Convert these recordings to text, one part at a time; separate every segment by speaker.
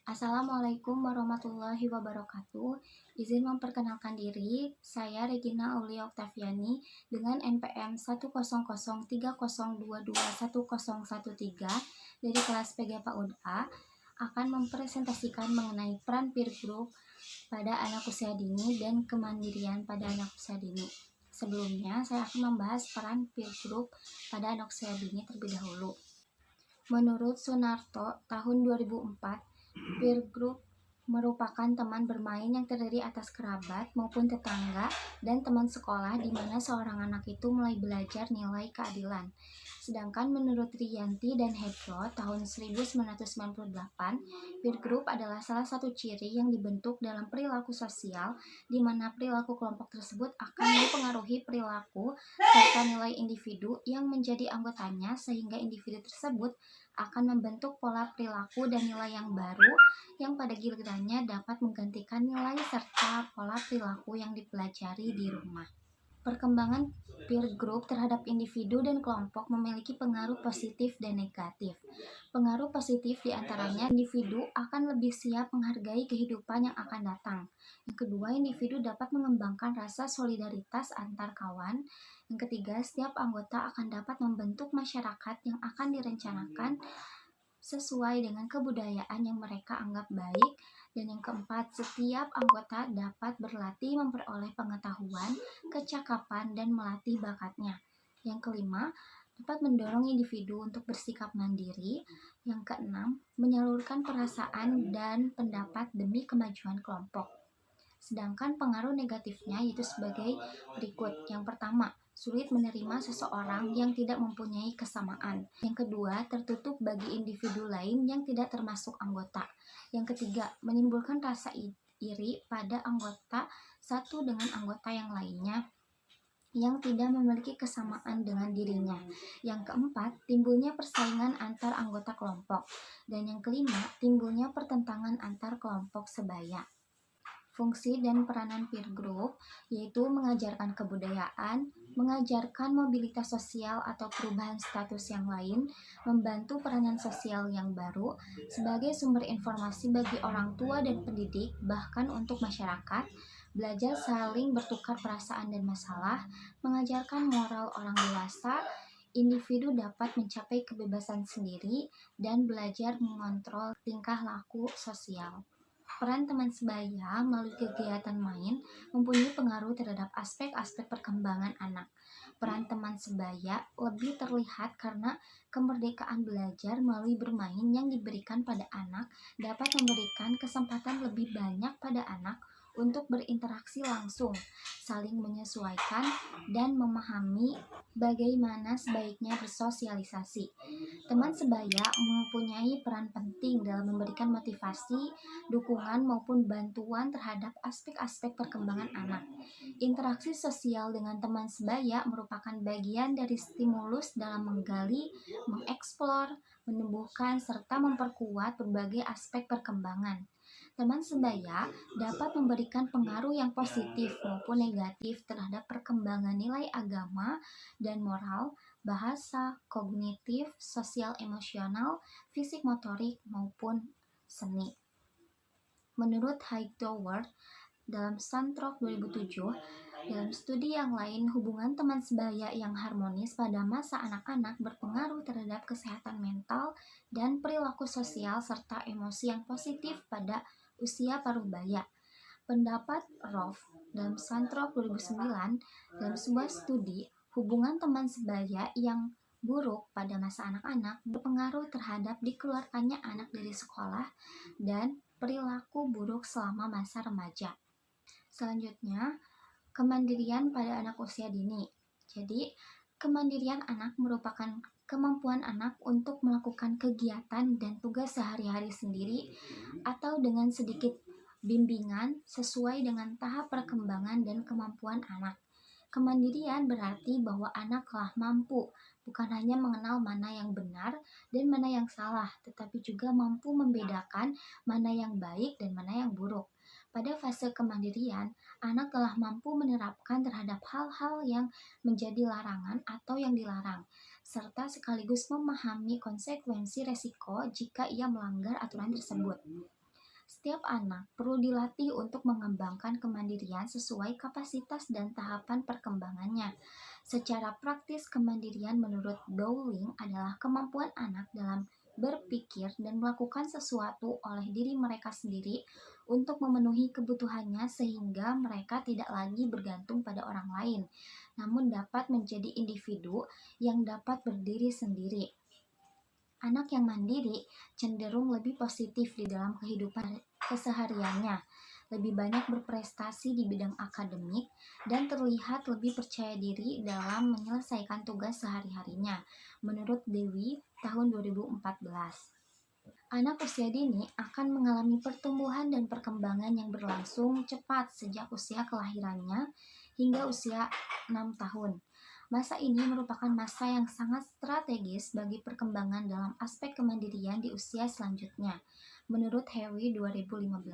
Speaker 1: Assalamualaikum warahmatullahi wabarakatuh. Izin memperkenalkan diri, saya Regina Aulia Oktaviani dengan NPM 1003032210013 dari kelas PG PAUD-A akan mempresentasikan mengenai peran peer group pada anak usia dini dan kemandirian pada anak usia dini. Sebelumnya, saya akan membahas peran peer group pada anak usia dini terlebih dahulu. Menurut Sunarto, tahun 2004, peer group merupakan teman bermain yang terdiri atas kerabat maupun tetangga dan teman sekolah di mana seorang anak itu mulai belajar nilai keadilan. Sedangkan menurut Riyanti dan Hedro tahun 1998, peer group adalah salah satu ciri yang dibentuk dalam perilaku sosial di mana perilaku kelompok tersebut akan mempengaruhi perilaku serta nilai individu yang menjadi anggotanya sehingga individu tersebut akan membentuk pola perilaku dan nilai yang baru yang pada gilirannya dapat menggantikan nilai serta pola perilaku yang dipelajari di rumah. Perkembangan peer group terhadap individu dan kelompok memiliki pengaruh positif dan negatif. Pengaruh positif diantaranya individu akan lebih siap menghargai kehidupan yang akan datang. Yang kedua, individu dapat mengembangkan rasa solidaritas antar kawan. Yang ketiga, setiap anggota akan dapat membentuk masyarakat yang akan direncanakan sesuai dengan kebudayaan yang mereka anggap baik. Dan yang keempat, setiap anggota dapat berlatih memperoleh pengetahuan, kecakapan, dan melatih bakatnya. Yang kelima, dapat mendorong individu untuk bersikap mandiri. Yang keenam, menyalurkan perasaan dan pendapat demi kemajuan kelompok. Sedangkan pengaruh negatifnya yaitu sebagai berikut. Yang pertama, sulit menerima seseorang yang tidak mempunyai kesamaan. Yang kedua, tertutup bagi individu lain yang tidak termasuk anggota. Yang ketiga, menimbulkan rasa iri pada anggota satu dengan anggota yang lainnya yang tidak memiliki kesamaan dengan dirinya. Yang keempat, timbulnya persaingan antar anggota kelompok. Dan yang kelima, timbulnya pertentangan antar kelompok sebaya. Fungsi dan peranan peer group yaitu mengajarkan kebudayaan, mengajarkan mobilitas sosial atau perubahan status yang lain, membantu peranan sosial yang baru sebagai sumber informasi bagi orang tua dan pendidik, bahkan untuk masyarakat, belajar saling bertukar perasaan dan masalah, mengajarkan moral orang dewasa, individu dapat mencapai kebebasan sendiri, dan belajar mengontrol tingkah laku sosial. Peran teman sebaya melalui kegiatan main mempunyai pengaruh terhadap aspek-aspek perkembangan anak. Peran teman sebaya lebih terlihat karena kemerdekaan belajar melalui bermain yang diberikan pada anak dapat memberikan kesempatan lebih banyak pada anak untuk berinteraksi langsung, saling menyesuaikan, dan memahami bagaimana sebaiknya bersosialisasi. Teman sebaya mempunyai peran penting dalam memberikan motivasi, dukungan maupun bantuan terhadap aspek-aspek perkembangan anak. Interaksi sosial dengan teman sebaya merupakan bagian dari stimulus dalam menggali, mengeksplor, menumbuhkan, serta memperkuat berbagai aspek perkembangan. Teman sebaya dapat memberikan pengaruh yang positif maupun negatif terhadap perkembangan nilai agama dan moral, bahasa, kognitif, sosial emosional, fisik motorik, maupun seni. Menurut Hightower, dalam Suntrock 2007, dalam studi yang lain, hubungan teman sebaya yang harmonis pada masa anak-anak berpengaruh terhadap kesehatan mental dan perilaku sosial serta emosi yang positif pada usia parubaya. Pendapat Rolf dalam Suntrock 2009, dalam sebuah studi, hubungan teman sebaya yang buruk pada masa anak-anak berpengaruh terhadap dikeluarkannya anak dari sekolah dan perilaku buruk selama masa remaja. Selanjutnya, kemandirian pada anak usia dini. Jadi, kemandirian anak merupakan kemampuan anak untuk melakukan kegiatan dan tugas sehari-hari sendiri atau dengan sedikit bimbingan sesuai dengan tahap perkembangan dan kemampuan anak. Kemandirian berarti bahwa anak telah mampu bukan hanya mengenal mana yang benar dan mana yang salah, tetapi juga mampu membedakan mana yang baik dan mana yang buruk. Pada fase kemandirian, anak telah mampu menerapkan terhadap hal-hal yang menjadi larangan atau yang dilarang, serta sekaligus memahami konsekuensi resiko jika ia melanggar aturan tersebut. Setiap anak perlu dilatih untuk mengembangkan kemandirian sesuai kapasitas dan tahapan perkembangannya. Secara praktis, kemandirian menurut Dowling adalah kemampuan anak dalam berpikir dan melakukan sesuatu oleh diri mereka sendiri untuk memenuhi kebutuhannya sehingga mereka tidak lagi bergantung pada orang lain, namun dapat menjadi individu yang dapat berdiri sendiri. Anak yang mandiri cenderung lebih positif di dalam kehidupan kesehariannya, lebih banyak berprestasi di bidang akademik, dan terlihat lebih percaya diri dalam menyelesaikan tugas sehari-harinya, menurut Dewi tahun 2014. Anak usia dini akan mengalami pertumbuhan dan perkembangan yang berlangsung cepat sejak usia kelahirannya hingga usia 6 tahun. Masa ini merupakan masa yang sangat strategis bagi perkembangan dalam aspek kemandirian di usia selanjutnya, menurut Harry 2015.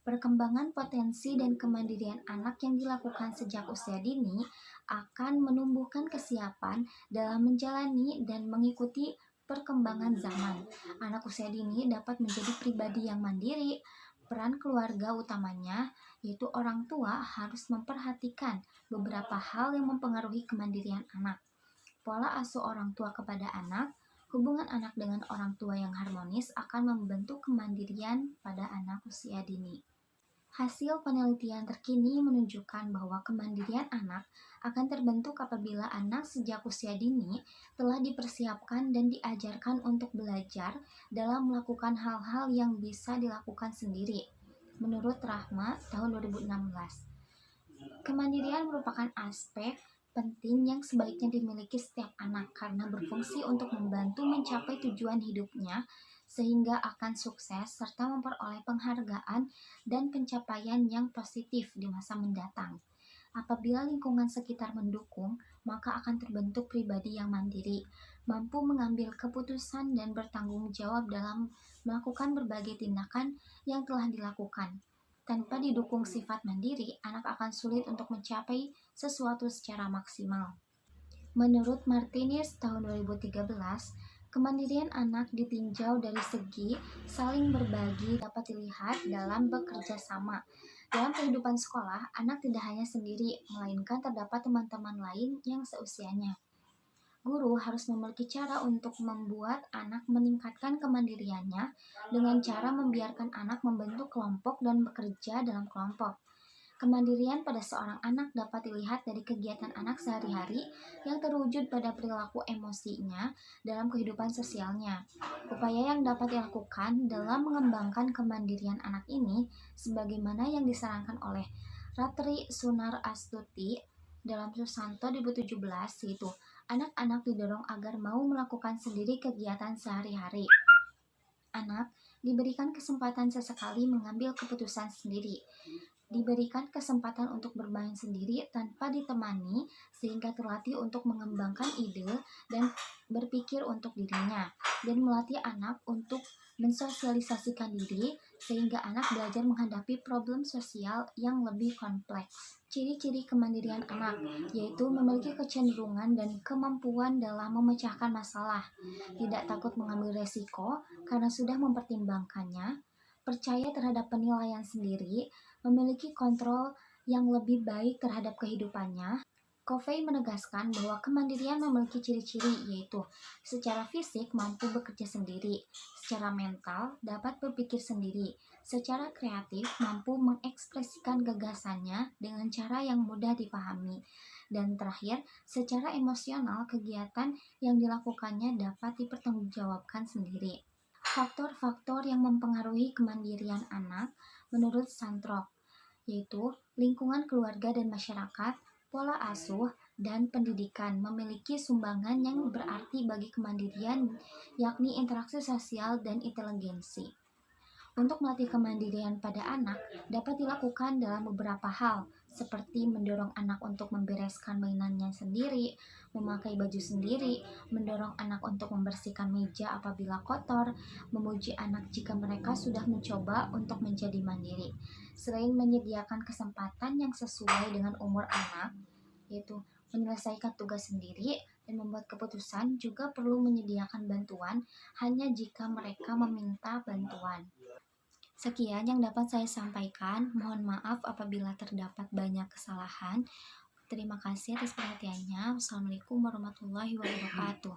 Speaker 1: Perkembangan potensi dan kemandirian anak yang dilakukan sejak usia dini akan menumbuhkan kesiapan dalam menjalani dan mengikuti perkembangan zaman. Anak usia dini dapat menjadi pribadi yang mandiri. Peran keluarga utamanya, yaitu orang tua, harus memperhatikan beberapa hal yang mempengaruhi kemandirian anak. Pola asuh orang tua kepada anak, hubungan anak dengan orang tua yang harmonis akan membentuk kemandirian pada anak usia dini. Hasil penelitian terkini menunjukkan bahwa kemandirian anak akan terbentuk apabila anak sejak usia dini telah dipersiapkan dan diajarkan untuk belajar dalam melakukan hal-hal yang bisa dilakukan sendiri. Menurut Rahma tahun 2016, kemandirian merupakan aspek penting yang sebaiknya dimiliki setiap anak karena berfungsi untuk membantu mencapai tujuan hidupnya sehingga akan sukses serta memperoleh penghargaan dan pencapaian yang positif di masa mendatang. Apabila lingkungan sekitar mendukung, maka akan terbentuk pribadi yang mandiri, mampu mengambil keputusan dan bertanggung jawab dalam melakukan berbagai tindakan yang telah dilakukan. Tanpa didukung sifat mandiri, anak akan sulit untuk mencapai sesuatu secara maksimal. Menurut Martinez tahun 2013, kemandirian anak ditinjau dari segi saling berbagi dapat dilihat dalam bekerja sama. Dalam kehidupan sekolah, anak tidak hanya sendiri, melainkan terdapat teman-teman lain yang seusianya. Guru harus memiliki cara untuk membuat anak meningkatkan kemandiriannya dengan cara membiarkan anak membentuk kelompok dan bekerja dalam kelompok. Kemandirian pada seorang anak dapat dilihat dari kegiatan anak sehari-hari yang terwujud pada perilaku emosinya dalam kehidupan sosialnya. Upaya yang dapat dilakukan dalam mengembangkan kemandirian anak ini sebagaimana yang disarankan oleh Ratri Sunar Astuti dalam Susanto 2017, yaitu anak-anak didorong agar mau melakukan sendiri kegiatan sehari-hari. Anak diberikan kesempatan sesekali mengambil keputusan sendiri, diberikan kesempatan untuk bermain sendiri tanpa ditemani sehingga terlatih untuk mengembangkan ide dan berpikir untuk dirinya, dan melatih anak untuk mensosialisasikan diri sehingga anak belajar menghadapi problem sosial yang lebih kompleks. Ciri-ciri kemandirian anak yaitu memiliki kecenderungan dan kemampuan dalam memecahkan masalah, tidak takut mengambil resiko karena sudah mempertimbangkannya, percaya terhadap penilaian sendiri, memiliki kontrol yang lebih baik terhadap kehidupannya. Covey menegaskan bahwa kemandirian memiliki ciri-ciri yaitu secara fisik mampu bekerja sendiri, secara mental dapat berpikir sendiri, secara kreatif mampu mengekspresikan gagasannya dengan cara yang mudah dipahami, dan terakhir, secara emosional kegiatan yang dilakukannya dapat dipertanggungjawabkan sendiri. Faktor-faktor yang mempengaruhi kemandirian anak menurut Santrok yaitu lingkungan keluarga dan masyarakat, pola asuh, dan pendidikan memiliki sumbangan yang berarti bagi kemandirian, yakni interaksi sosial dan inteligensi. Untuk melatih kemandirian pada anak dapat dilakukan dalam beberapa hal, seperti mendorong anak untuk membereskan mainannya sendiri, memakai baju sendiri, mendorong anak untuk membersihkan meja apabila kotor, memuji anak jika mereka sudah mencoba untuk menjadi mandiri. Selain menyediakan kesempatan yang sesuai dengan umur anak, yaitu menyelesaikan tugas sendiri dan membuat keputusan, juga perlu menyediakan bantuan hanya jika mereka meminta bantuan. Sekian yang dapat saya sampaikan. Mohon maaf apabila terdapat banyak kesalahan. Terima kasih atas perhatiannya. Wassalamualaikum warahmatullahi wabarakatuh.